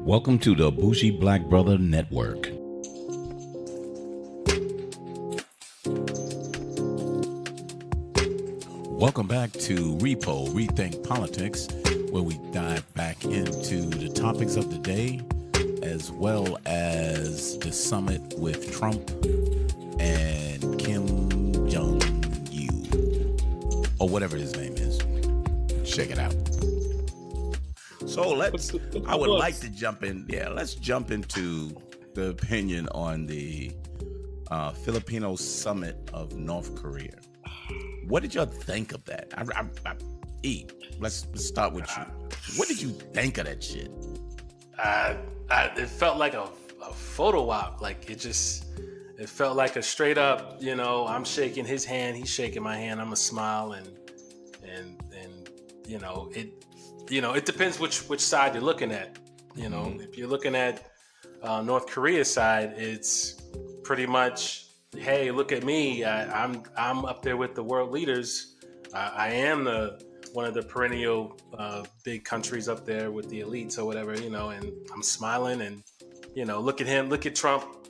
Welcome to the Bougie Black Brother Network. Welcome back to Repo, Rethink Politics, where we dive back into the topics of the day, as well as the summit with Trump and Kim Jong-un, or whatever his name is. Check it out. So I would like to jump in. Yeah, let's jump into the opinion on the Filipino summit of North Korea. What did y'all think of that? Let's start with you. What did you think of that shit? It felt like a photo op. Like it felt like a straight up, I'm shaking his hand, he's shaking my hand, I'm a smile, and it depends which side you're looking at. If you're looking at North Korea's side, it's pretty much, hey, look at me. I'm up there with the world leaders. I am one of the perennial big countries up there with the elites or whatever, and I'm smiling and, look at him, look at Trump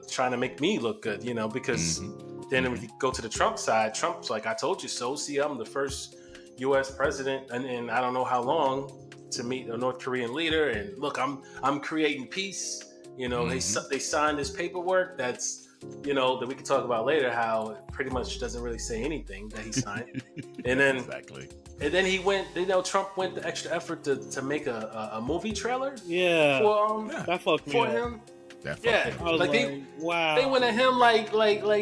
trying to make me look good, because then when you go to the Trump side, Trump's like, I told you so. See, I'm the first U.S. president and I don't know how long to meet a North Korean leader. And look, I'm creating peace. They signed this paperwork that's, that we can talk about later, how it pretty much doesn't really say anything that he signed. And then Exactly. And then he went, Trump went the extra effort to make a movie trailer. Yeah. That fucked me for up. him. I was like, wow. They went at him like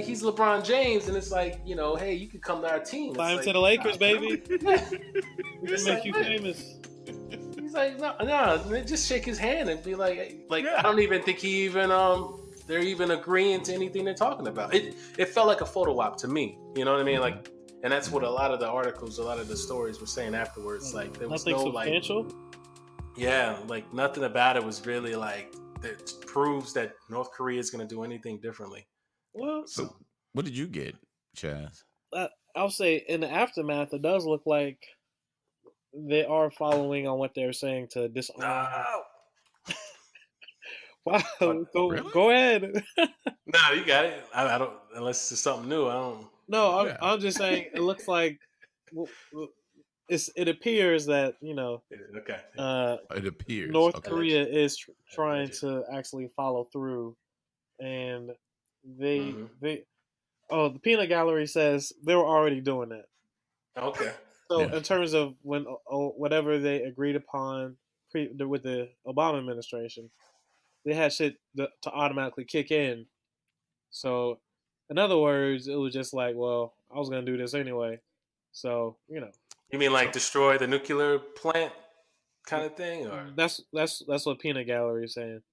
he's LeBron James, and it's like, hey, you could come to our team. Fly him like, to the Lakers, baby. Yeah. We can make you famous. He's like, no, just shake his hand and be like, I don't even think he even they're even agreeing to anything they're talking about. It felt like a photo op to me. You know what I mean? Like, and that's what a lot of the articles, a lot of the stories were saying afterwards. Like, there was nothing no substantial. Like nothing about it was really like that proves that North Korea is going to do anything differently. Well, So what did you get, Chaz? I'll say in the aftermath, it does look like they are following on what they're saying to disarm. No. Wow, Really? go ahead. No, you got it. I don't, unless it's something new. I don't. No, I'm just saying it looks like it appears that Okay. It appears North Korea is trying to actually follow through, and the Peanut Gallery says they were already doing that. Okay. So in terms of when whatever they agreed upon with the Obama administration, they had shit to automatically kick in. So in other words, it was just like, well, I was gonna do this anyway. So You mean like destroy the nuclear plant kind of thing, or that's what Peanut Gallery is saying.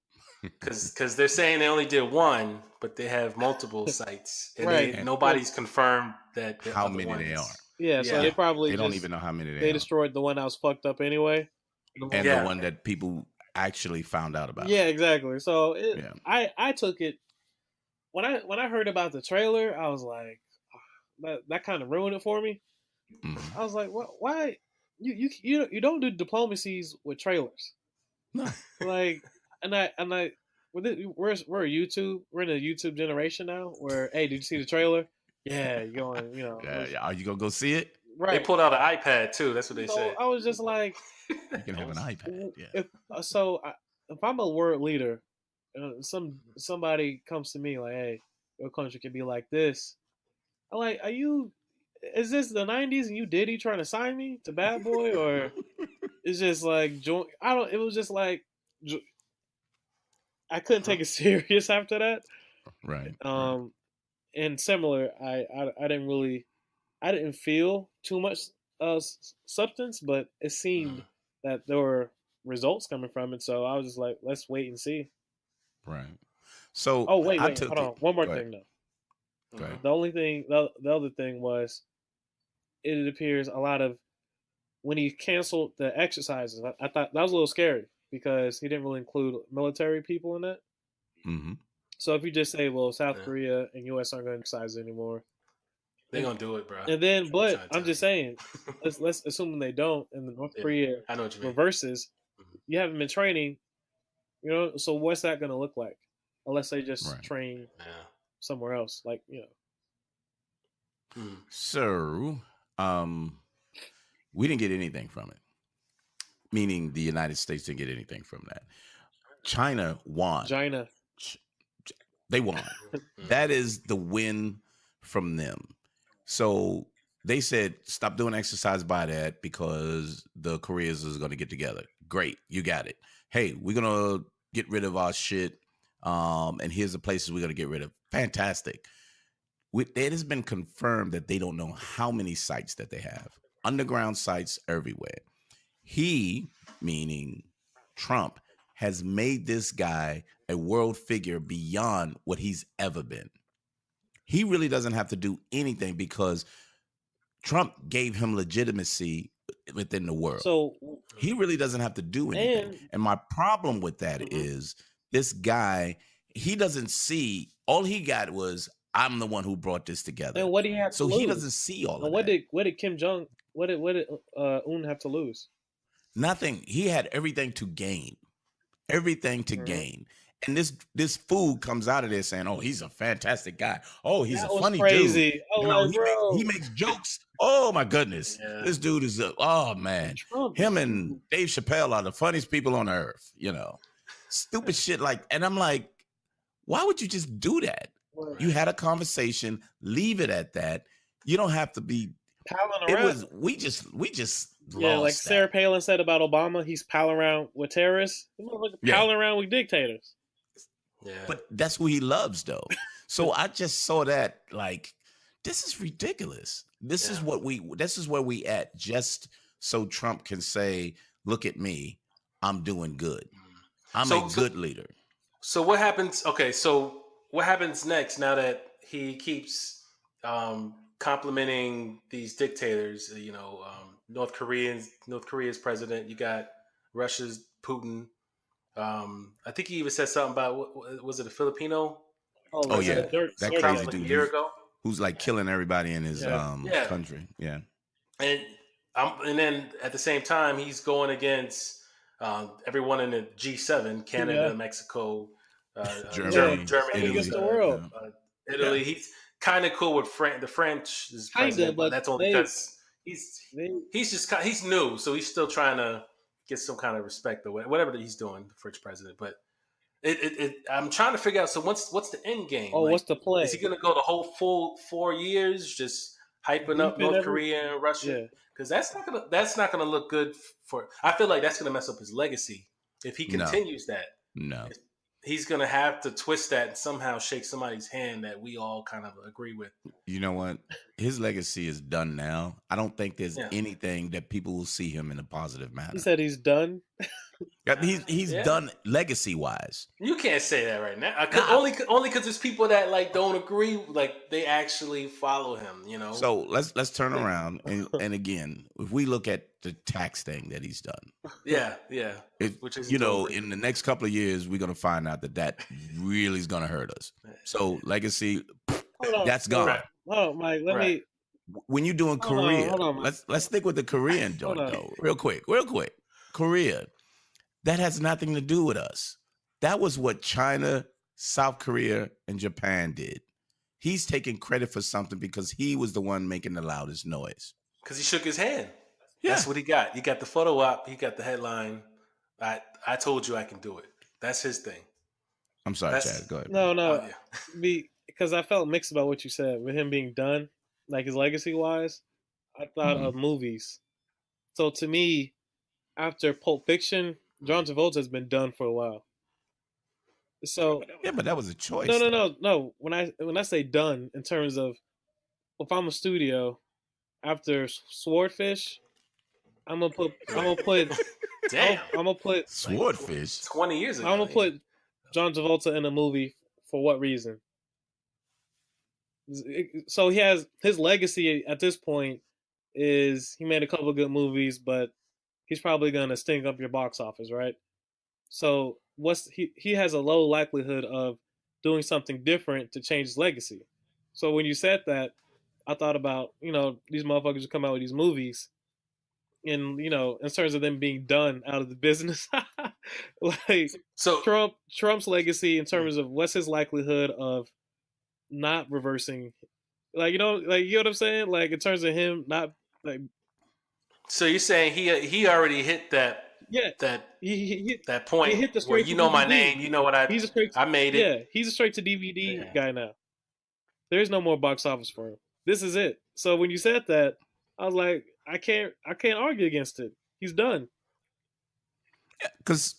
because they're saying they only did one, but they have multiple sites, and Right. nobody's confirmed that how many they are. Yeah, so they probably They don't even know how many they they are. destroyed the one that was fucked up anyway. And the one that people actually found out about. Yeah, exactly. So I took it when I heard about the trailer, I was like, that kind of ruined it for me. I was like, what? Why? You don't do diplomacies with trailers. No. Like, we're YouTube. We're in a YouTube generation now. Where, hey, did you see the trailer? Yeah, you're going. Yeah. Are you gonna go see it? Right. They pulled out an iPad too. That's what they said. I was just like, You can have an iPad. Yeah. If I'm a world leader, somebody comes to me like, hey, your country can be like this. I'm like, is this the 90s and you Diddy trying to sign me to Bad Boy, or it's just like it was just like I couldn't take it serious after that. Right. And similar, I didn't feel too much substance, but it seemed that there were results coming from it. So I was just like, let's wait and see. Right. So wait, hold on. One more thing though. Go ahead. The other thing was, it appears a lot of when he canceled the exercises, I thought that was a little scary because he didn't really include military people in that. Mm-hmm. So if you just say, well, South Korea and U.S. aren't going to exercise anymore, they're gonna do it, bro. And then, but I'm just saying, let's assume they don't, and the North Korea I know what you mean. reverses. You haven't been training. You know, so what's that going to look like? Unless they just Right. train Yeah. somewhere else, like So, we didn't get anything from it. Meaning the United States didn't get anything from that. China won. China. They won. That is the win from them. So they said, stop doing exercise by that because the Koreans is going to get together. Great. You got it. Hey, we're going to get rid of our shit. And here's the places we're going to get rid of. Fantastic. It has been confirmed that they don't know how many sites that they have. Underground sites everywhere. He, meaning Trump, has made this guy a world figure beyond what he's ever been. He really doesn't have to do anything because Trump gave him legitimacy within the world. So he really doesn't have to do anything. And my problem with that is this guy, he doesn't see, all he got was, I'm the one who brought this together. And what do you have to lose? He doesn't see all of what that. What did Kim Jong, what did Un have to lose? Nothing. He had everything to gain. Everything to gain. And this fool comes out of there saying, oh, he's a fantastic guy. Oh, he's a funny crazy. dude. Oh, you know, like, he makes jokes. Oh, my goodness. Yeah. This dude is, oh, man. Him and Dave Chappelle are the funniest people on earth, you know. Stupid shit like, and I'm like, why would you just do that? You had a conversation, leave it at that. You don't have to be palling around. We just yeah, like Sarah Palin said about Obama, he's palling around with terrorists. Palling around with dictators. Yeah. But that's who he loves, though. So I just saw that like, this is ridiculous. This is where we at, just so Trump can say, look at me, I'm doing good. I'm a good leader. So what happens? Okay, so what happens next now that he keeps complimenting these dictators? You know, North Korea's president. You got Russia's Putin. I think he even said something about, was it a Filipino? Oh yeah, that crazy like dude a year ago, who's like killing everybody in his country. Yeah, and then at the same time he's going against everyone in the G7, Canada, Mexico, Germany, against the world. Italy. He's kind of cool with the French president, but that's only because he's new, so he's still trying to get some kind of respect or whatever that he's doing, the French president. But I'm trying to figure out. So what's the end game? Oh, like, what's the play? Is he going to go the whole full 4 years just hyping up North Korea and Russia? Because that's not gonna look good for. I feel like that's gonna mess up his legacy if he continues that. No. He's going to have to twist that and somehow shake somebody's hand that we all kind of agree with. You know what? His legacy is done now. I don't think there's anything that people will see him in a positive manner. He said he's done. He's done legacy-wise. You can't say that right now. Only because there's people that like don't agree, like they actually follow him, you know. So let's turn around and again, if we look at the tax thing that he's done. Which is, in the next couple of years, we're gonna find out that really is gonna hurt us. So legacy, that's gone. Right. Oh, Mike, let me. When you're doing Korea, let's stick with the Korean joint though, real quick. Korea, that has nothing to do with us. That was what China, South Korea, and Japan did. He's taking credit for something because he was the one making the loudest noise. Because he shook his hand. Yeah. That's what he got. He got the photo op. He got the headline. I told you I can do it. That's his thing. I'm sorry, Chad. Go ahead. No. Because I felt mixed about what you said with him being done, like his legacy wise. I thought of movies. So to me, after Pulp Fiction, John Travolta has been done for a while. So but that was a choice. No. When I say done, in terms of if I'm a studio, after Swordfish, I'm gonna put Damn. I'm gonna put Swordfish 20 years ago. I'm gonna put John Travolta in a movie for what reason? So he has his legacy at this point is he made a couple of good movies, but he's probably gonna stink up your box office, right? So he has a low likelihood of doing something different to change his legacy. So when you said that, I thought about, these motherfuckers who come out with these movies and, in terms of them being done out of the business. Like So Trump's legacy in terms of what's his likelihood of not reversing, like you know what I'm saying, like in terms of him not like so you're saying he already hit yeah that he that he point hit the where straight you to know my DVD. name, you know what He's a straight I made it. yeah he's a straight to DVD Yeah. guy now. There's no more box office for him. This is it. So when you said that, I was like, I can't argue against it. He's done. Because,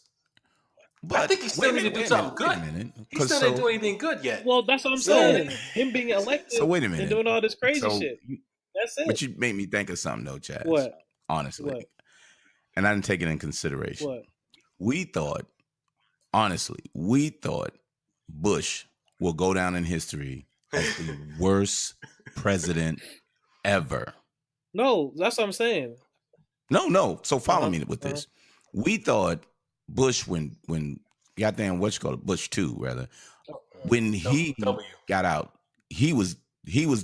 I but think he still need to do something wait a good. minute. He Because still didn't do anything good yet. Well, that's what I'm You know what I saying. mean? Him being so elected wait a and minute. doing all this crazy So, shit. That's it. but you made me think of something though, Chaz. What? Honestly, What? and I didn't take it in consideration. What? We thought, honestly, Bush will go down in history as the worst president ever. No, that's what I'm saying. No. So follow me with Uh-huh. this. We thought Bush, when goddamn what you call it, Bush 2 rather, when he W. got out, he was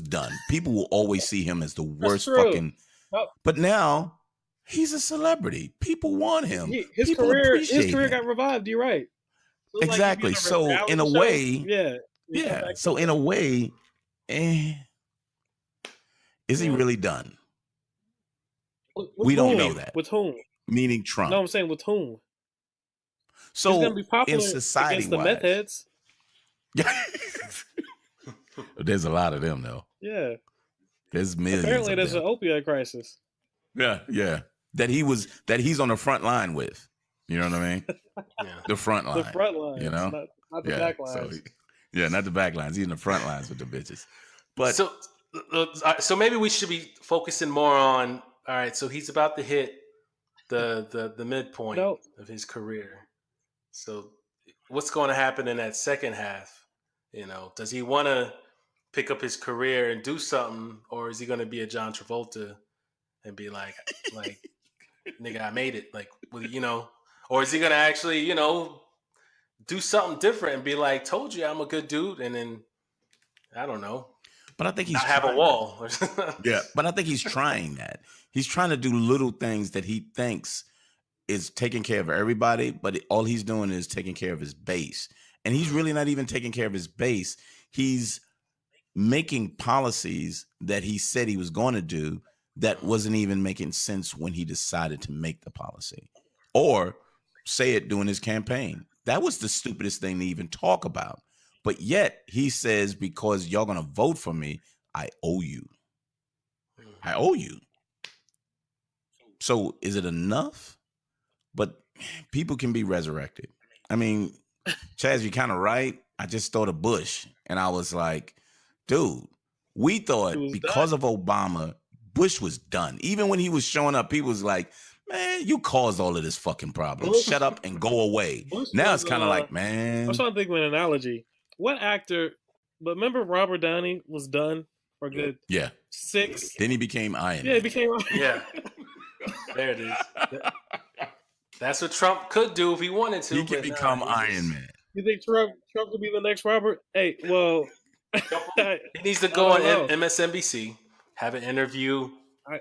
done. People will always see him as the worst true. fucking. Oh. But now he's a celebrity. People want him. His People career appreciate him. got revived. You're right. So it's Exactly. Like So in a show. way, yeah. So in a way, is he really done? We don't know that. With whom? Meaning Trump. No, I'm saying with whom. So he's gonna be popular in society, against the meth heads. There's a lot of them though. Yeah. There's millions. Apparently, of there's them. an opioid crisis. Yeah. That he's on the front line with. You know what I mean? Yeah. The front line. The front line. You know? Not the back lines. Not the back lines. He's in the front lines with the bitches. But so maybe we should be focusing more on. All right, so he's about to hit the midpoint of his career. So what's going to happen in that second half? You know, does he want to pick up his career and do something, or is he going to be a John Travolta and be like, nigga, I made it, like, you know, or is he going to actually, you know, do something different and be like, told you I'm a good dude, and then I don't know. But I think he's not have a wall. Yeah, but I think he's trying that. He's trying to do little things that he thinks is taking care of everybody, but all he's doing is taking care of his base. And he's really not even taking care of his base. He's making policies that he said he was going to do that wasn't even making sense when he decided to make the policy or say it during his campaign. That was the stupidest thing to even talk about. But yet he says, because y'all going to vote for me, I owe you. I owe you. So is it enough? But people can be resurrected. I mean, Chaz, you're kind of right. I just thought of Bush and I was like, dude, we thought because of Obama, Bush was done. Even when he was showing up, people was like, man, you caused all of this fucking problem. Shut up and go away. Now it's kind of like, man. I'm trying to think of an analogy. What actor, but remember Robert Downey was done for good 6. Then he became Iron Man. Yeah, he became Iron Man. Yeah. There it is. That's what Trump could do if he wanted to. He could become Iron Man. You think Trump could be the next Robert? Hey, well. He needs to go on MSNBC, have an interview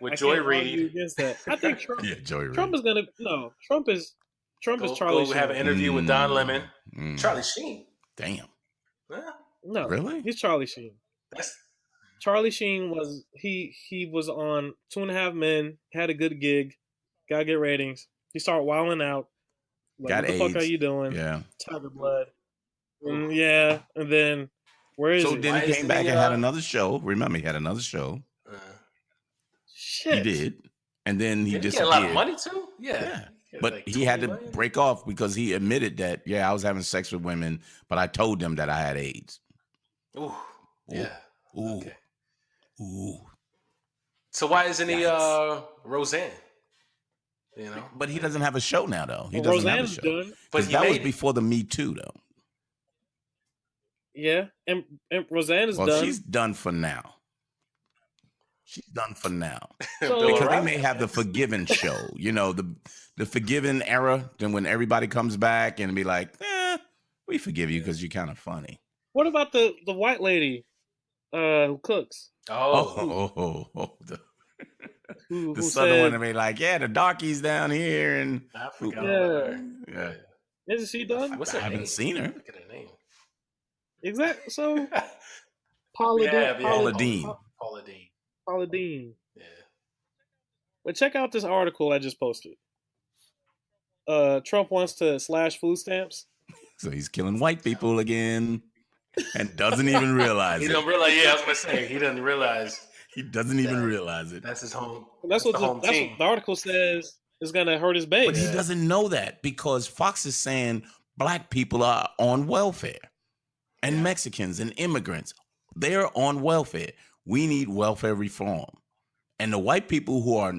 with Joy Reid. Against that. I think Trump, Joy Reid. Trump is going to, no, Trump is Charlie Sheen. Have an interview with Don Lemon. Charlie Sheen. Damn. No, really? He's Charlie Sheen. Charlie Sheen was he was on 2.5 Men, had a good gig, got good ratings. He started wilding out. Like, got what the AIDS. fuck are you doing? Yeah. Tiger Blood. Yeah, and then where is he? So then he came back and had another show. Remember, he had another show. Shit. He did, and then he disappeared. Get a lot of money too. Yeah. But like he had to break off because he admitted that, I was having sex with women, but I told them that I had AIDS. Ooh. Yeah. Ooh. Okay. Ooh. So why isn't he Roseanne? You know? But he doesn't have a show now, though. He doesn't have a show. Done. But that was before the Me Too, though. Yeah. And Roseanne is done. She's done for now. She's done for now. So, because they may have the Forgiven show, you know, the Forgiven era, then when everybody comes back and be like, we forgive you because you're kind of funny. What about the white lady who cooks? The southern one to be like, the darkies down here, and I forgot. Yeah. Isn't she done? What's I her haven't name? seen her. Look at her name. Exactly. So Paula Yeah, Paula Dean. Dean. Paula Dean. Paula Dean. Yeah. But check out this article I just posted. Trump wants to slash food stamps. So he's killing white people again and doesn't even realize He it. don't realize. Yeah, I was gonna say he doesn't realize. He doesn't even realize it. That's his home. That's what the home that's team. what the article says is going to hurt his base. But he doesn't know that because Fox is saying black people are on welfare and Mexicans and immigrants. They're on welfare. We need welfare reform. And the white people who are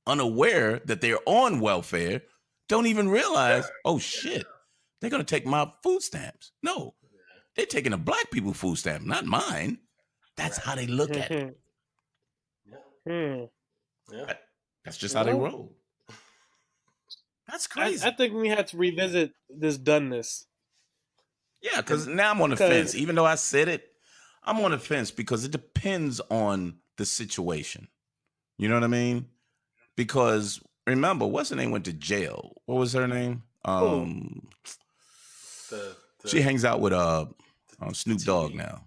unaware that they're on welfare don't even realize, oh shit, they're going to take my food stamps. No, they're taking the black people food stamp, not mine. That's how they look at it. Yeah. That's just how they roll. That's crazy. I think we had to revisit this doneness. Yeah, because now I'm on the fence. Even though I said it, I'm on the fence because it depends on the situation. You know what I mean? Because remember, what's her name went to jail? What was her name? She hangs out with Snoop Dogg now.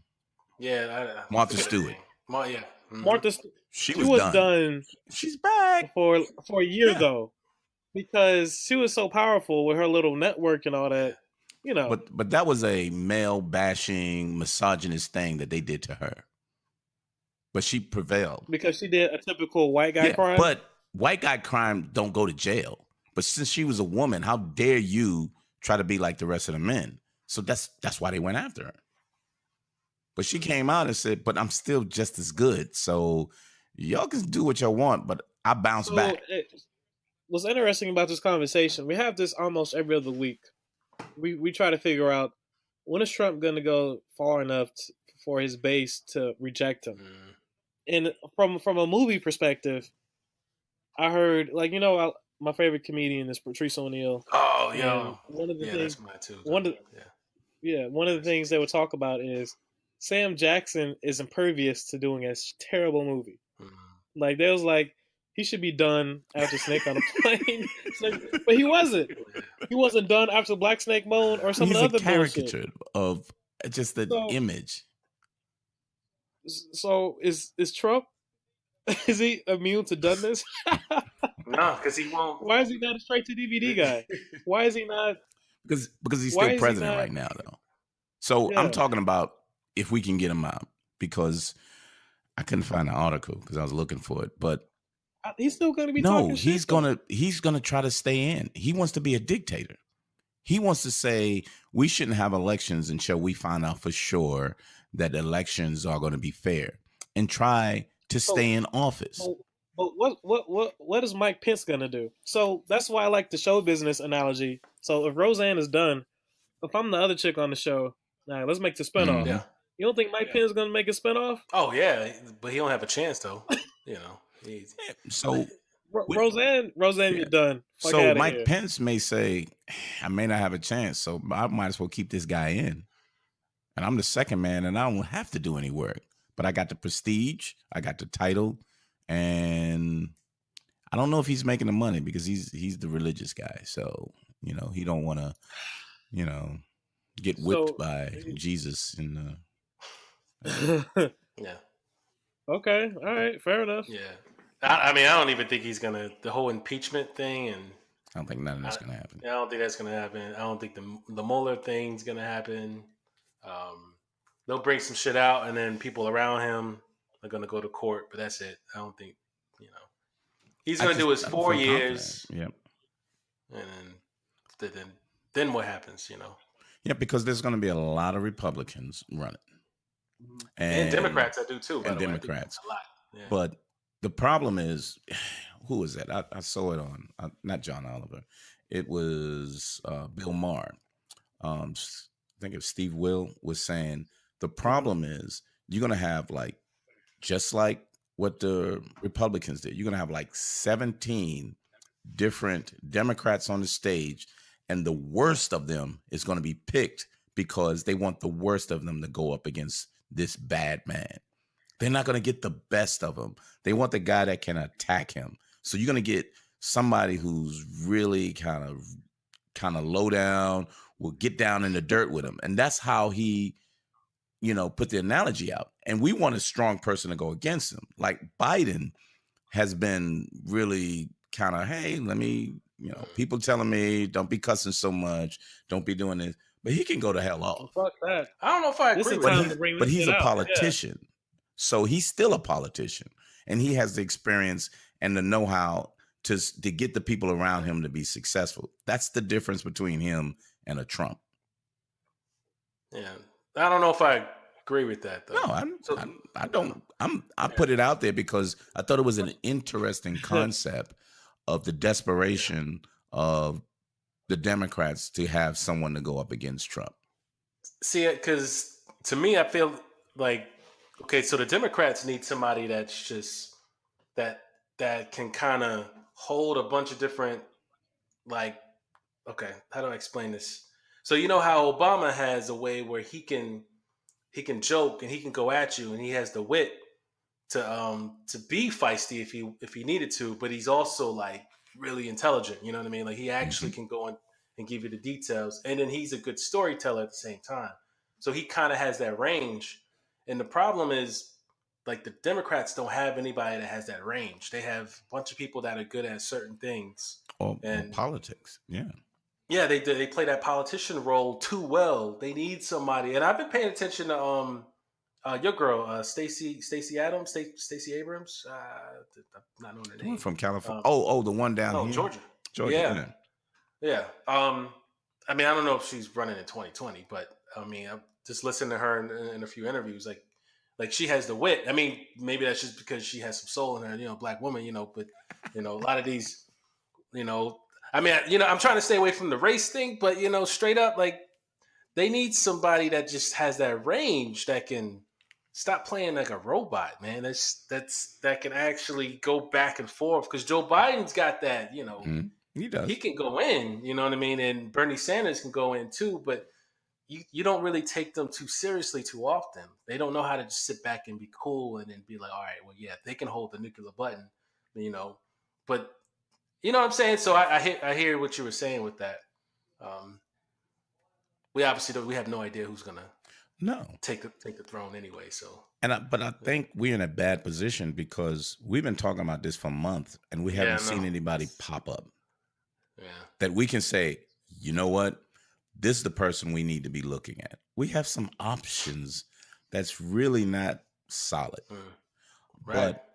Yeah, Martha Stewart. Yeah. Martha, she was done. She's back for a year though, because she was so powerful with her little network and all that. You know, but that was a male bashing, misogynist thing that they did to her. But she prevailed because she did a typical white guy crime. But white guy crime don't go to jail. But since she was a woman, how dare you try to be like the rest of the men? So that's why they went after her. But she came out and said, "But I'm still just as good. So y'all can do what y'all want, but I bounce back." What's interesting about this conversation, we have this almost every other week. We try to figure out when is Trump going to go far enough for his base to reject him. And from a movie perspective, I heard my favorite comedian is Patrice O'Neal. Oh yeah, one of the things, that's mine too. one of the things they would talk about is Sam Jackson is impervious to doing a terrible movie. Like there was he should be done after Snake on a Plane, but he wasn't. He wasn't done after Black Snake Moan or some other caricature bullshit. of just the image. So is Trump? Is he immune to doneness? No, because he won't. Why is he not a straight to DVD guy? Why is he not? Because he's still president right now, though. So I'm talking about if we can get him out, because I couldn't find the article because I was looking for it, but he's still going to be talking shit. He's gonna try to stay in. He wants to be a dictator. He wants to say we shouldn't have elections until we find out for sure that elections are going to be fair, and try to stay in office. But what is Mike Pence going to do? So that's why I like the show business analogy. So if Roseanne is done, if I'm the other chick on the show, let's make the spinoff. Yeah. You don't think Mike Pence is going to make a spinoff? Oh yeah, but he don't have a chance though. So Roseanne, you're done. Fuck so Mike here. Pence may say, I may not have a chance, so I might as well keep this guy in. And I'm the second man, and I don't have to do any work. But I got the prestige, I got the title, and I don't know if he's making the money because he's the religious guy. So, he don't want to, get whipped by Jesus in the Yeah. Okay. All right. Fair enough. Yeah. I mean, I don't even think he's gonna the whole impeachment thing, and I don't think none of that's gonna happen. I don't think that's gonna happen. I don't think the Mueller thing's gonna happen. They'll bring some shit out, and then people around him are gonna go to court, but that's it. I don't think he's gonna do his 4 years. Yep. And then what happens? Yeah, because there's gonna be a lot of Republicans running, and Democrats. I do too. And Democrats a lot. Yeah. But the problem is, who was that? I saw it on not John Oliver. It was Bill Maher. I think it was Steve Will was saying the problem is you're gonna have just like what the Republicans did. You're gonna have 17 different Democrats on the stage, and the worst of them is going to be picked because they want the worst of them to go up against this bad man. They're not going to get the best of him. They want the guy that can attack him. So you're going to get somebody who's really kind of kind of low down, will get down in the dirt with him. And that's how he, put the analogy out. And we want a strong person to go against him. Like Biden has been really kind of, hey, let me, people telling me don't be cussing so much, don't be doing this. But he can go to hell off. Fuck that. I don't know if I agree with that. But he's a politician. Yeah. So he's still a politician. And he has the experience and the know-how to get the people around him to be successful. That's the difference between him and a Trump. Yeah. I don't know if I agree with that, though. No, I don't. I put it out there because I thought it was an interesting concept of the desperation of the Democrats to have someone to go up against Trump. See, because to me, I feel like, okay, so the Democrats need somebody that's just that can kind of hold a bunch of different, like, okay, how do I explain this? So you know how Obama has a way where he can joke and he can go at you, and he has the wit to be feisty if he needed to, but he's also like really intelligent. You know what I mean? Like he actually can go and give you the details, and then he's a good storyteller at the same time. So he kind of has that range. And the problem is, like, the Democrats don't have anybody that has that range. They have a bunch of people that are good at certain things. Or politics, yeah. Yeah, they play that politician role too well. They need somebody. And I've been paying attention to your girl, Stacey Abrams. I'm not knowing her name. From California. The one down here. Georgia. Yeah. I mean, I don't know if she's running in 2020, but I mean, I'm just listening to her in a few interviews. Like she has the wit. I mean, maybe that's just because she has some soul in her, black woman, but a lot of these, I mean, I'm trying to stay away from the race thing, but straight up, like, they need somebody that just has that range that can stop playing like a robot, man. That can actually go back and forth, because Joe Biden's got that, He does. He can go in, you know what I mean? And Bernie Sanders can go in too, but you don't really take them too seriously too often. They don't know how to just sit back and be cool and then be like, all right, well, yeah, they can hold the nuclear button, but you know what I'm saying? So I hear what you were saying with that. We obviously we have no idea who's gonna take the throne anyway. So but I think we're in a bad position because we've been talking about this for months and we haven't seen anybody pop up. Yeah. That we can say, you know what? This is the person we need to be looking at. We have some options that's really not solid. Right. But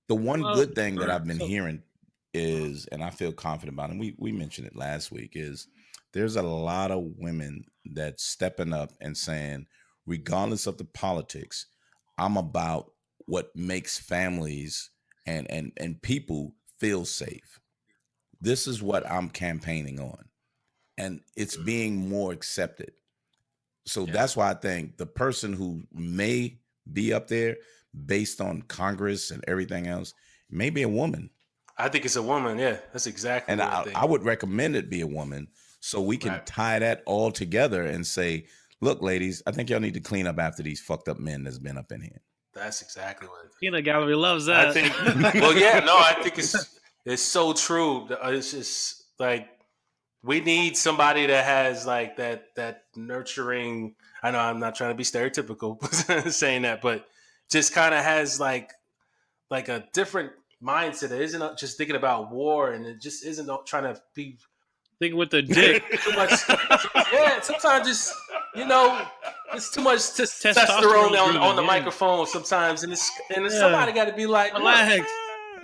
the one good thing that I've been hearing is, and I feel confident about, and we mentioned it last week, is there's a lot of women that's stepping up and saying, regardless of the politics, I'm about what makes families and people feel safe. This is what I'm campaigning on. And it's being more accepted. So that's why I think the person who may be up there based on Congress and everything else may be a woman. I think it's a woman. Yeah, that's exactly what I think. I would recommend it be a woman so we can tie that all together and say, look, ladies, I think y'all need to clean up after these fucked up men that's been up in here. That's exactly what it is. Peanut Gallery loves that. I think, I think it's so true. It's just like, we need somebody that has like that nurturing. I know I'm not trying to be stereotypical saying that, but just kind of has like a different mindset. It isn't just thinking about war, and it just isn't trying to be thinking with the dick too much. Sometimes just it's too much testosterone on the microphone sometimes, and somebody got to be like, relax.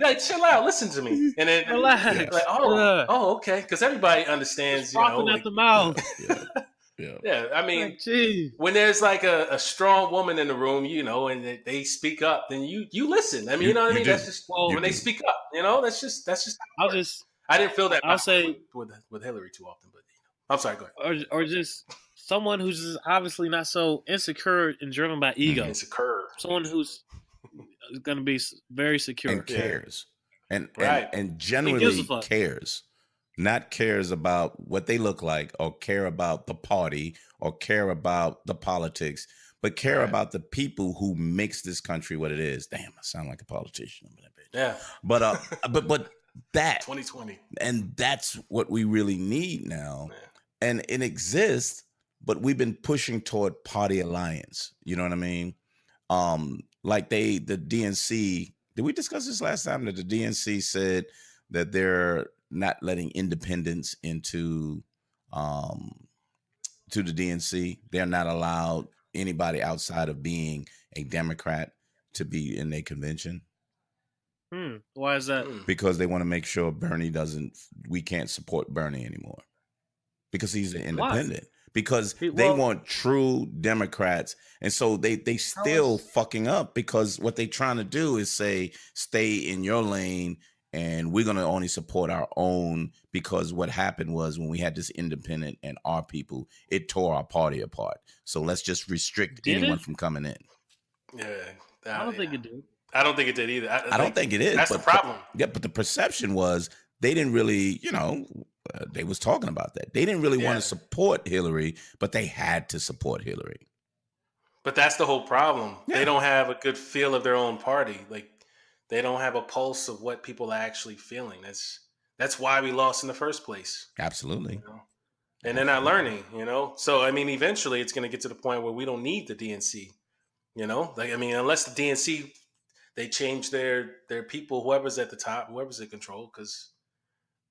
Like, chill out, listen to me, and then relax. Like, okay, because everybody understands, at the mouth. Yeah. I mean, when there's like a strong woman in the room, and they speak up, then you listen. I mean, you know what I mean? That's just when they speak up. That's just. I didn't feel that. I'll say with Hillary too often, but I'm sorry. Go ahead. Or just someone who's just obviously not so insecure and driven by ego. Insecure. Someone who's going to be very secure and cares, and generally cares, not cares about what they look like or care about the party or care about the politics, but care about the people who makes this country what it is. Damn, I sound like a politician. Yeah, but that 2020, and that's what we really need now. and it exists, but we've been pushing toward party alliance. You know what I mean? Like the DNC, did we discuss this last time that the DNC said that they're not letting independents into to the DNC? They're not allowed anybody outside of being a Democrat to be in their convention. Why is that? Because they want to make sure we can't support Bernie anymore. Because he's an independent. Why? Because they want true Democrats. And so they still fucking up, because what they're trying to do is say, stay in your lane and we're going to only support our own, because what happened was when we had this independent and our people, it tore our party apart. So let's just restrict anyone from coming in. Yeah. I don't think it did. I don't think it did either. I don't think it is. That's the problem. But the perception was they didn't really, they was talking about that. They didn't really want to support Hillary, but they had to support Hillary. But that's the whole problem. Yeah. They don't have a good feel of their own party. Like, they don't have a pulse of what people are actually feeling. That's why we lost in the first place. Absolutely. And they're not learning, So, I mean, eventually it's going to get to the point where we don't need the DNC, unless the DNC, they change their people, whoever's at the top, whoever's in control, because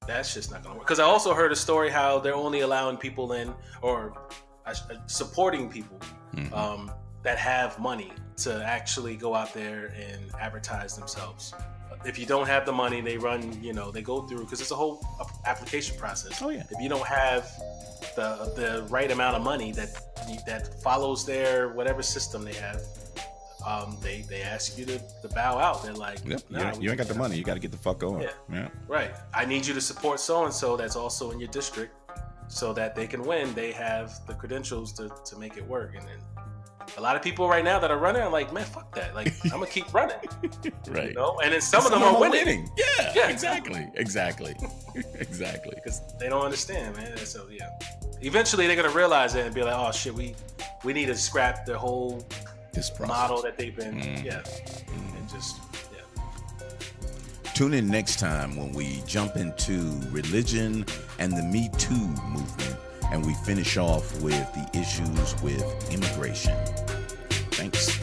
that's just not going to work. Because I also heard a story how they're only allowing people in, or supporting people that have money to actually go out there and advertise themselves. If you don't have the money, they run, they go through, because it's a whole application process. Oh, yeah. If you don't have the right amount of money that follows their whatever system they have, they ask you to bow out. They're like, nah, you ain't got the money. You got to get the fuck going. Yeah. Right. I need you to support so-and-so that's also in your district, so that they can win. They have the credentials to make it work. And then a lot of people right now that are running are like, man, fuck that. Like, I'm going to keep running. Right. And then some of them are winning. Yeah, exactly. Because they don't understand, man. So, eventually they're going to realize it and be like, oh, shit, we need to scrap the whole model that they've been, and just, Tune in next time when we jump into religion and the Me Too movement, and we finish off with the issues with immigration. Thanks.